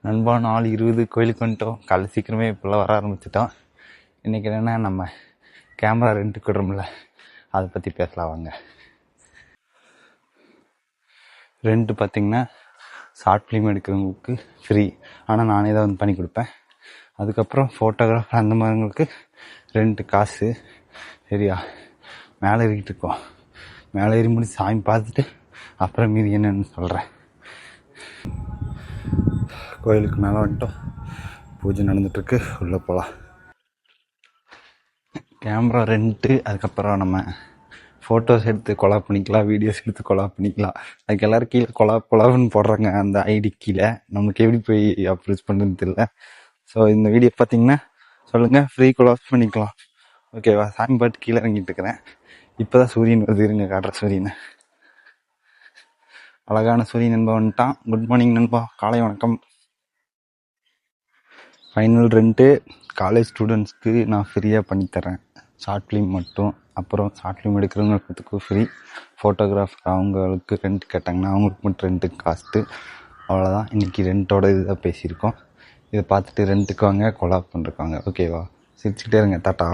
நண்பா 4:20 கோயிலுக்கு வந்துட்டோம். காலை சீக்கிரமே இப்போல்லாம் வர ஆரம்பிச்சிட்டோம். இன்றைக்கி என்னென்னா நம்ம கேமரா ரெண்ட்டுக்கு விடுறோம்ல, அதை பற்றி பேசலாம் வாங்க. ரெண்ட்டு பார்த்திங்கன்னா ஷார்ட் ஃபிலிம் எடுக்கிறவங்களுக்கு ஃப்ரீ, ஆனால் நானே தான் வந்து பண்ணி கொடுப்பேன். அதுக்கப்புறம் ஃபோட்டோகிராஃபர் அந்த மாதிரிங்களுக்கு ரெண்ட்டு காசு. சரியா, மேலே ஏறிக்கிட்டு இருக்கோம். மேலே ஏறி முடி சாமி பார்த்துட்டு அப்புறம் மீதி என்னன்னு சொல்கிறேன். கோயிலுக்கு மேலே வந்துட்டோம், பூஜை நடந்துகிட்ருக்கு, உள்ளே போகலாம். கேமரா ரெண்ட்டு, அதுக்கப்புறம் நம்ம ஃபோட்டோஸ் எடுத்து கொலாப் பண்ணிக்கலாம், வீடியோஸ் எடுத்து கொலாப் பண்ணிக்கலாம். அதுக்கு எல்லோரும் கீழே கொலாப்னு போடுறாங்க அந்த ஐடி கீழே. நமக்கு எப்படி போய் அப்ரோச் பண்ணுறதுன்னு தெரியல. ஸோ இந்த வீடியோ பார்த்தீங்கன்னா சொல்லுங்கள், ஃப்ரீ கொலாப் பண்ணிக்கலாம். ஓகேவா? சாமி பாட்டு கீழே இறங்கிட்டு இருக்கிறேன். இப்போ தான் சூரியன் வருது, இருங்க காட்டுற சூரியனை. அழகான சூரியன் நண்பா வந்துட்டான். குட் மார்னிங் நண்பா, காலை வணக்கம். ஃபைனல் ரெண்ட்டு காலேஜ் ஸ்டூடெண்ட்ஸ்க்கு நான் ஃப்ரீயாக பண்ணித்தரேன், ஷார்ட் ஃபிலிம் மட்டும். அப்புறம் ஷார்ட் ஃபிலிம் எடுக்கிறவங்களுக்கு ஃப்ரீ, ஃபோட்டோகிராஃபர் அவங்களுக்கு ரெண்ட் கேட்டாங்கன்னா அவங்களுக்கு மட்டும் ரெண்ட்டுக்கு காஸ்ட்டு. அவ்வளோதான். இன்றைக்கி ரெண்ட்டோட இதுதான் பேசியிருக்கோம். இதை பார்த்துட்டு ரெண்ட்டுக்கு வாங்க, கொலாப் பண்ணிருக்காங்க. ஓகேவா? சிரிச்சுக்கிட்டே இருங்க. டாட்டா.